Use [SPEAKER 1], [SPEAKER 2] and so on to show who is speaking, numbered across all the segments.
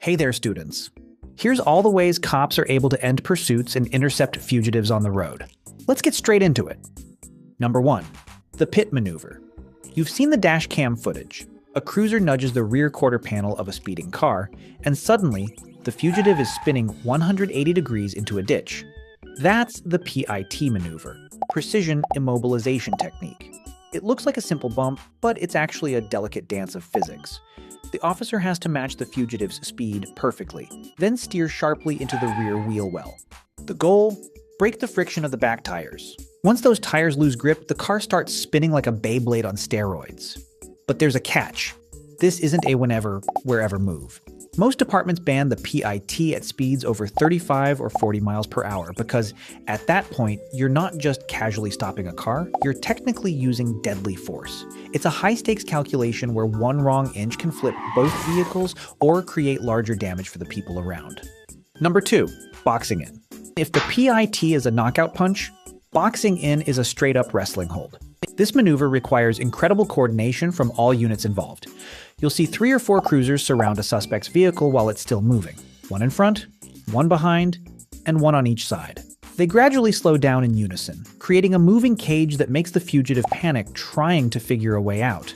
[SPEAKER 1] Hey there, students. Here's all the ways cops are able to end pursuits and intercept fugitives on the road. Let's get straight into it. Number 1. The pit maneuver. You've seen the dash cam footage. A cruiser nudges the rear quarter panel of a speeding car, and suddenly, the fugitive is spinning 180 degrees into a ditch. That's the PIT maneuver, Precision Immobilization Technique. It looks like a simple bump, but it's actually a delicate dance of physics. The officer has to match the fugitive's speed perfectly, then steer sharply into the rear wheel well. The goal? Break the friction of the back tires. Once those tires lose grip, the car starts spinning like a Beyblade on steroids. But there's a catch. This isn't a whenever, wherever move. Most departments ban the PIT at speeds over 35 or 40 miles per hour because at that point, you're not just casually stopping a car, you're technically using deadly force. It's a high-stakes calculation where one wrong inch can flip both vehicles or create larger damage for the people around. Number 2, boxing in. If the PIT is a knockout punch, boxing in is a straight-up wrestling hold. This maneuver requires incredible coordination from all units involved. You'll see 3 or 4 cruisers surround a suspect's vehicle while it's still moving. One in front, one behind, and one on each side. They gradually slow down in unison, creating a moving cage that makes the fugitive panic trying to figure a way out.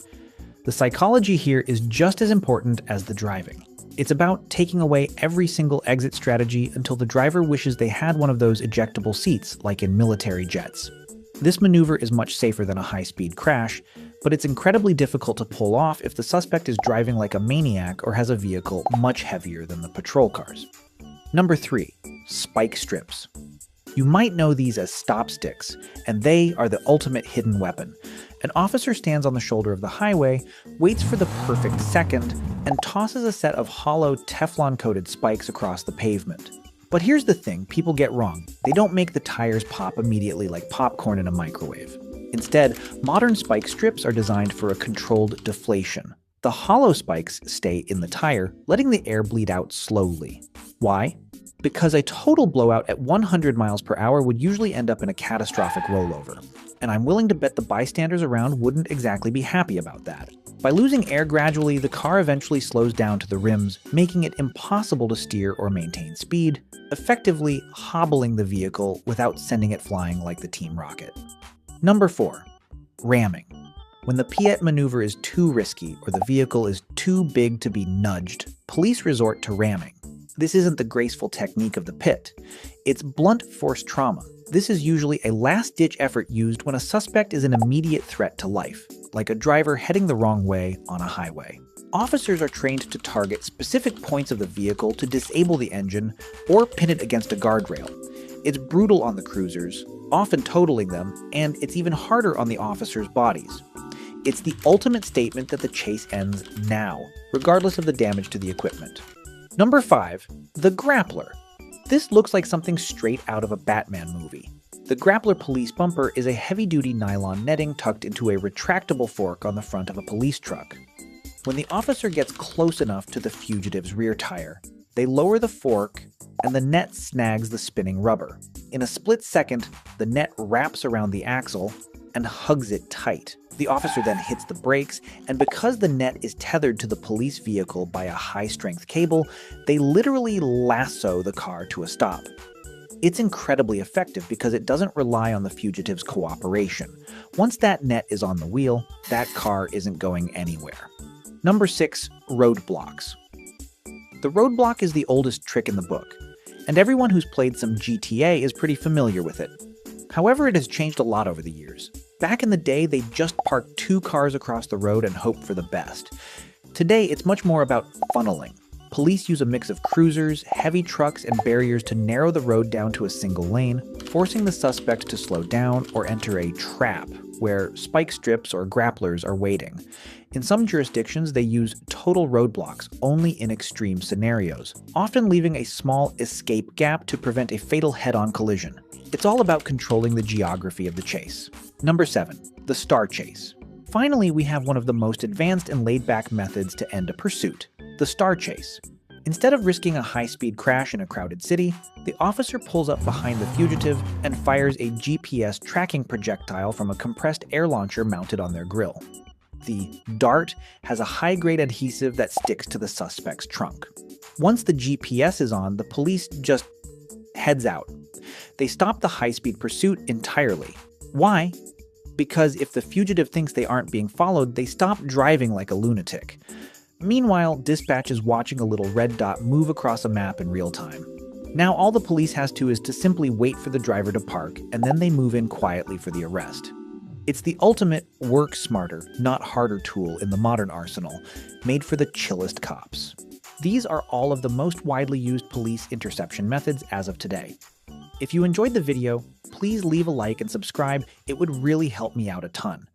[SPEAKER 1] The psychology here is just as important as the driving. It's about taking away every single exit strategy until the driver wishes they had one of those ejectable seats like in military jets. This maneuver is much safer than a high-speed crash, but it's incredibly difficult to pull off if the suspect is driving like a maniac or has a vehicle much heavier than the patrol cars. Number 3. Spike strips. You might know these as stop sticks, and they are the ultimate hidden weapon. An officer stands on the shoulder of the highway, waits for the perfect second, and tosses a set of hollow Teflon-coated spikes across the pavement. But here's the thing people get wrong. They don't make the tires pop immediately like popcorn in a microwave. Instead, modern spike strips are designed for a controlled deflation. The hollow spikes stay in the tire, letting the air bleed out slowly. Why? Because a total blowout at 100 miles per hour would usually end up in a catastrophic rollover. And I'm willing to bet the bystanders around wouldn't exactly be happy about that. By losing air gradually, the car eventually slows down to the rims, making it impossible to steer or maintain speed, effectively hobbling the vehicle without sending it flying like the Team Rocket. Number 4. Ramming. When the PIT maneuver is too risky or the vehicle is too big to be nudged, police resort to ramming. This isn't the graceful technique of the pit. It's blunt force trauma. This is usually a last-ditch effort used when a suspect is an immediate threat to life, like a driver heading the wrong way on a highway. Officers are trained to target specific points of the vehicle to disable the engine or pin it against a guardrail. It's brutal on the cruisers, often totaling them, and it's even harder on the officers' bodies. It's the ultimate statement that the chase ends now, regardless of the damage to the equipment. Number 5. The grappler. This looks like something straight out of a Batman movie. The grappler police bumper is a heavy-duty nylon netting tucked into a retractable fork on the front of a police truck. When the officer gets close enough to the fugitive's rear tire, they lower the fork and the net snags the spinning rubber. In a split second, the net wraps around the axle and hugs it tight. The officer then hits the brakes, and because the net is tethered to the police vehicle by a high-strength cable, they literally lasso the car to a stop. It's incredibly effective because it doesn't rely on the fugitive's cooperation. Once that net is on the wheel, that car isn't going anywhere. Number 6. Roadblocks. The roadblock is the oldest trick in the book, and everyone who's played some GTA is pretty familiar with it. However, it has changed a lot over the years. Back in the day, they just parked 2 cars across the road and hoped for the best. Today, it's much more about funneling. Police use a mix of cruisers, heavy trucks, and barriers to narrow the road down to a single lane, forcing the suspect to slow down or enter a trap, where spike strips or grapplers are waiting. In some jurisdictions, they use total roadblocks only in extreme scenarios, often leaving a small escape gap to prevent a fatal head-on collision. It's all about controlling the geography of the chase. Number 7. The Starchase. Finally, we have one of the most advanced and laid-back methods to end a pursuit, the Starchase. Instead of risking a high-speed crash in a crowded city, the officer pulls up behind the fugitive and fires a GPS tracking projectile from a compressed air launcher mounted on their grill. The dart has a high-grade adhesive that sticks to the suspect's trunk. Once the GPS is on, the police just heads out. They stop the high-speed pursuit entirely. Why? Because if the fugitive thinks they aren't being followed, they stop driving like a lunatic. Meanwhile, dispatch is watching a little red dot move across a map in real time. Now all the police has to is to simply wait for the driver to park, and then they move in quietly for the arrest. It's the ultimate work smarter, not harder tool in the modern arsenal, made for the chillest cops. These are all of the most widely used police interception methods as of today. If you enjoyed the video, please leave a like and subscribe. It would really help me out a ton.